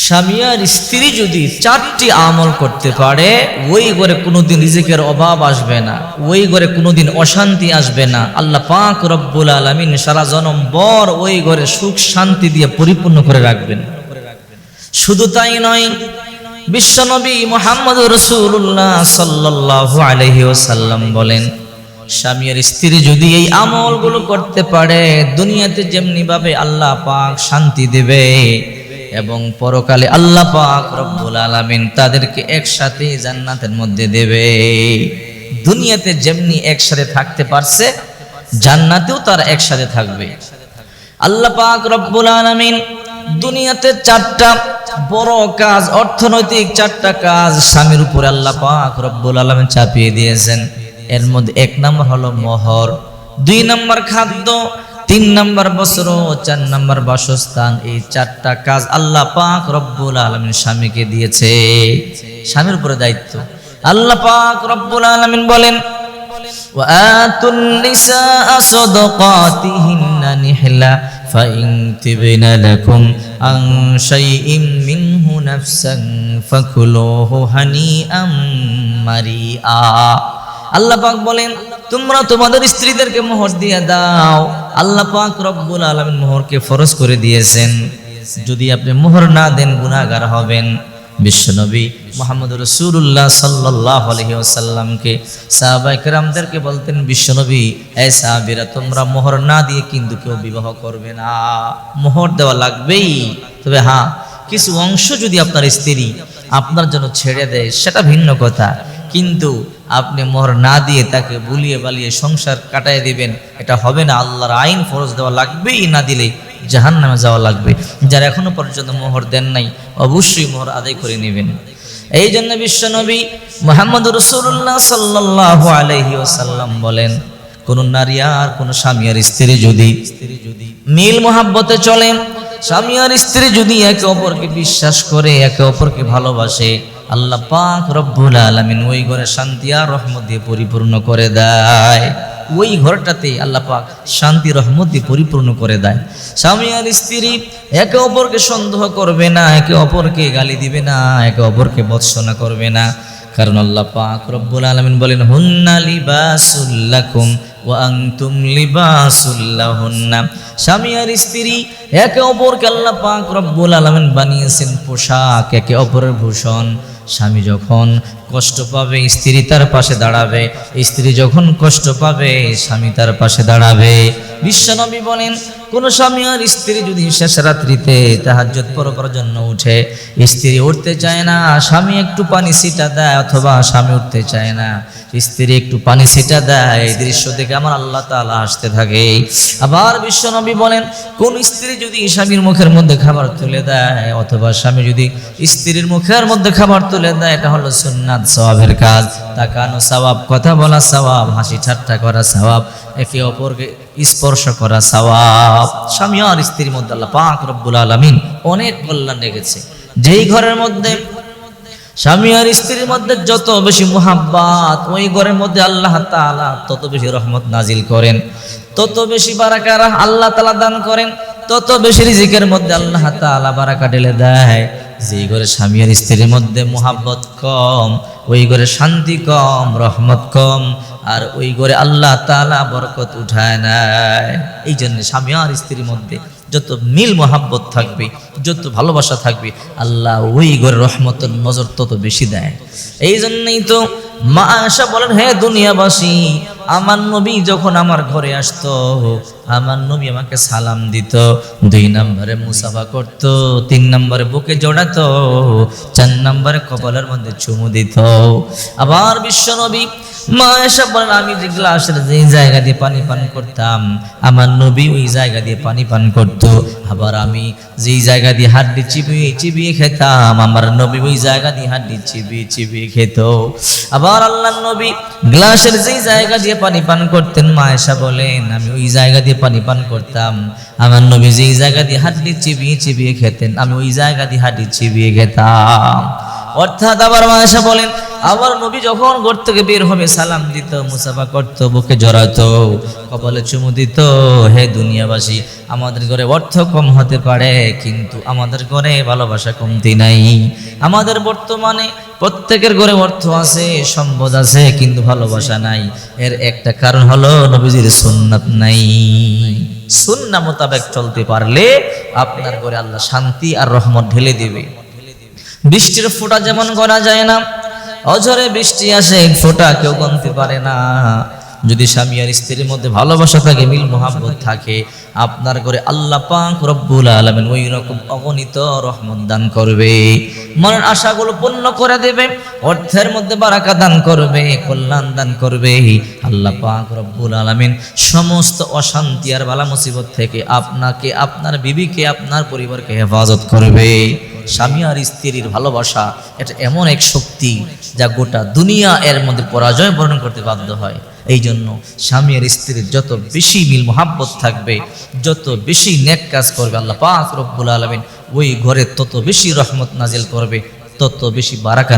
স্বামী আর স্ত্রী যদি 4টি আমল করতে পারে, ওই ঘরে কোনোদিন রিজিকের অভাব আসবে না, ওই ঘরে কোনোদিন অশান্তি আসবে না। আল্লাহ পাক রব্বুল আলামিন সারা জনমভর ওই ঘরে সুখ শান্তি দিয়ে পরিপূর্ণ করে রাখবেন। শুধু তাই নয়, বিশ্বনবী মুহাম্মদুর রাসূলুল্লাহ সাল্লাল্লাহু আলাইহি ওয়াসাল্লাম বলেন, স্বামী আর স্ত্রী যদি এই আমলগুলো করতে পারে, দুনিয়াতে যেমনি ভাবে আল্লাহ পাক শান্তি দেবে এবং পরকালে আল্লাহ পাক রব্বুল আলামিন তাদেরকে একসাথে জান্নাতের মধ্যে দেবে। দুনিয়াতে যেমনি একসাথে থাকতে পারছে, জান্নাতেও তারা একসাথে থাকবে। আল্লাহ পাক রব্বুল আলামিন দুনিয়াতে 4টা বড় কাজ, অর্থনৈতিক 4টা কাজ স্বামীর উপরে আল্লাহ পাক রব্বুল আলামিন চাপিয়ে দিয়েছেন। এর মধ্যে 1 নম্বর হলো মোহর, 2 নম্বর খাদ্য, 3 নম্বর বস্ত্র, 4 নম্বর বাসস্থান। এই 4টা কাজ আল্লাহ পাক রব্বুল আলামিন স্বামীকে দিয়েছে, স্বামীর উপরে দায়িত্ব। আল্লাহ পাক রব্বুল আলামিন বলেন, وآتوا النساء صدقاتهن نحلة فإن تبن لكم عن شيء منه نفسا فكلوه هنيئا مريئا। আল্লাহ পাক বলেন, তোমরা তোমাদের স্ত্রীদেরকে মোহর দিয়ে দাও। আল্লাহ পাক রব্বুল আলামিন মোহরকে ফরজ করে দিয়েছেন। যদি আপনি মোহর না দেন গুনাহগার হবেন। বিশ্বনবী মুহাম্মদুর রাসূলুল্লাহ সাল্লাল্লাহু আলাইহি ওয়াসাল্লামকে সাহাবায়ে কেরামদেরকে বলতেন, বিশ্বনবী, এই সাহাবীরা, তোমরা মোহর না দিয়ে কিন্তু কেউ বিবাহ করবে না। মোহর দেওয়া লাগবেই। তবে হ্যাঁ, কিছু অংশ যদি আপনার স্ত্রী আপনার জন্য ছেড়ে দেয় সেটা ভিন্ন কথা, কিন্তু আপনি মোহর না দিয়ে তাকে বুলিয়ে বালিয়ে সংসার কাটায় দিবেন, এটা হবে না। আল্লাহর আইন ফরজ দেওয়া লাগবেই, না দিলে জাহান্নামে যাওয়া লাগবে। যারা এখনো পর্যন্ত মোহর দেন নাই, অবশ্যই মোহর আদায় করে নেবেন। এই জন্য বিশ্বনবী মুহাম্মদুর রাসূলুল্লাহ সাল্লাল্লাহু আলাইহি ওয়াসাল্লাম বলেন, কোন নারী আর কোন স্বামী আর স্ত্রী যদি মিল মহাব্বতে চলেন, স্বামী আর স্ত্রী যদি একে অপরকে বিশ্বাস করে, একে অপরকে ভালোবাসে, আল্লাহ পাক রব্বুল আলামিন ওই ঘরে শান্তি আর রহমত দিয়ে পরিপূর্ণ করে দেয়। ওই ঘরটাতে আল্লাহ পাক শান্তি রহমত দিয়ে পরিপূর্ণ করে দেয়। স্বামী আর স্ত্রী একে অপরকে সন্দেহ করবে না, একে অপরকে গালি দিবে না, একে অপরকে ভৎসনা করবে না। কারণ আল্লাহ পাক রব্বুল আলামিন বলেন, হুন্না লিবাসুল লাকুম ওয়া আনতুম লিবাসুল লাহুন্না। স্বামী আর স্ত্রী একে অপরকে আল্লাহ পাক রব্বুল আলামিন বানিয়েছেন পোশাক, একে অপরের ভূষণ। স্বামী যখন কষ্ট পাবে স্ত্রী তার পাশে দাঁড়াবে, স্ত্রী যখন কষ্ট পাবে স্বামী তার পাশে দাঁড়াবে। বিশ্বনবী বলেন, কোন স্বামী আর স্ত্রী যদি শেষ রাত্রিতে তাহাজ্জুদ পড়ার জন্য উঠে, স্ত্রী উঠতে চায় না, স্বামী একটু পানি ছিটা দেয়, অথবা স্বামী উঠতে চায় না, স্ত্রী একটু পানি ছিটা দেয়, এই দৃশ্য দেখে আমার আল্লাহ তাআলা হাসতে থাকে। আবার বিশ্বনবী বলেন, কোন স্ত্রী যদি স্বামীর মুখের মধ্যে খাবার তুলে দেয়, অথবা স্বামী যদি স্ত্রীর মুখের মধ্যে খাবার তুলে দেয়, এটা হলো সুন্নাত, সওয়াবের কাজ। তাকানো সওয়াব, কথা বলা সওয়াব, হাসি ঠাট্টা করা সওয়াব, একে অপরকে স্পর্শ করা সওয়াব। স্বামী আর স্ত্রীর মধ্যে আল্লাহ পাক রব্বুল আলামিন অনেক কল্যাণ রেখেছে। যেই ঘরের মধ্যে স্বামী আর স্ত্রীর মধ্যে যত বেশি মুহাব্বত, ওই ঘরের মধ্যে আল্লাহ তাআলা তত বেশি রহমত নাজিল করেন, তত বেশি বারাকা আল্লাহ তাআলা দান করেন, তত বেশি রিজিকের মধ্যে আল্লাহ তাআলা বারাকা ঢেলে দেয়। যেই ঘরে স্বামী আর স্ত্রীর মধ্যে মুহাব্বত কম, ওই ঘরে শান্তি কম, রহমত কম, আর ওই ঘরে আল্লাহ তাআলা বরকত উঠায় নেয়। এই জন্য স্বামী আর স্ত্রীর মধ্যে যত মিল মোহাব্বত থাকবে, যত ভালোবাসা থাকবে, আল্লাহ ওই ঘরে রহমতের নজর তত বেশি দেয়। এই জন্যই তো মা আয়েশা বলেন, হে দুনিয়াবাসী, আমার নবী যখন আমার ঘরে আসতো, আমার নবী আমাকে সালাম দিত, 2 নম্বরে মুসাফা করত, 3 নম্বরে বুকে জড়াতো, 4 নম্বরে কপালের মধ্যে চুমু দিত। আবার বিশ্ব নবী মা আয়েশা বলেন, আমি যে গ্লাসের যে জায়গা দিয়ে পানি পান করতাম, আমার নবী ওই জায়গা দিয়ে পানি পান করত। আবার আমি যেই জায়গা দিয়ে হাড্ডি চিবিয়ে চিবিয়ে খেতাম, আমার নবী ওই জায়গা দিয়ে হাড্ডি চিবিয়ে চিবিয়ে খেত। আবার আল্লাহর নবী গ্লাসের যেই জায়গা দিয়ে পানি পান করতেন, মা আয়েশা বলেন, আমি ওই জায়গা দিয়ে পানি পান করতাম, আমার নবী যেই জায়গা দিয়ে হাড্ডি চিবিয়ে চিবিয়ে খেতেন, আমি ওই জায়গা দিয়ে হাড্ডি চিবিয়ে খেতাম। অর্থাৎ আবার মা আয়েশা বলেন, আবার নবী যখন ঘর থেকে বের হবে সালাম দিত, মুসাফা করতো, বুকে জড়াতো, কপালে চুমু দিত। হে দুনিয়াবাসী, আমাদের ঘরে অর্থ কম হতে পারে, কিন্তু আমাদের ঘরে ভালোবাসা কমতি নাই। আমাদের বর্তমানে প্রত্যেকের ঘরে অর্থ আছে, সম্পদ আছে, কিন্তু ভালোবাসা নাই। এর একটা কারণ হলো নবীজির সুন্নাত নাই। সুন্নাহ মোতাবেক চলতে পারলে আপনার ঘরে আল্লাহ শান্তি আর রহমত ঢেলে দিবে। বৃষ্টির ফোঁটা যেমন গণা যায় না, অঝরে বৃষ্টি আসে, এক ফোঁটা কেউ গণতে পারে না। যদি স্বামী আর স্ত্রীর মধ্যে ভালোবাসা থাকে, মিল মোহাব্বত থাকে, আপনার ঘরে আল্লাহ পাক রব্বুল আলামিন ওই রকম অগণিত রহমত দান করবে, মনের আশাগুলো পূর্ণ করে দেবে, অর্থের মধ্যে বারাকা দান করবে, কল্যাণ দান করবে। আল্লাহ পাক রব্বুল আলামিন সমস্ত অশান্তি আর বালা মুসিবত থেকে আপনাকে, আপনার বিবিকে, আপনার পরিবারকে হেফাজত করবে। স্বামী আর স্ত্রীর ভালোবাসা এটা এমন এক শক্তি যা গোটা দুনিয়া এর মধ্যে পরাজয় বরণ করতে বাধ্য হয়। এই জন্য স্বামী আর স্ত্রীর যত বেশি মিল মোহাব্বত থাকবে, যত বেশি নেক কাজ করবে, আল্লাহ পাক রব্বুল আলামিন ওই ঘরে তত বেশি রহমত নাজিল করবে, তত বেশি বারাকা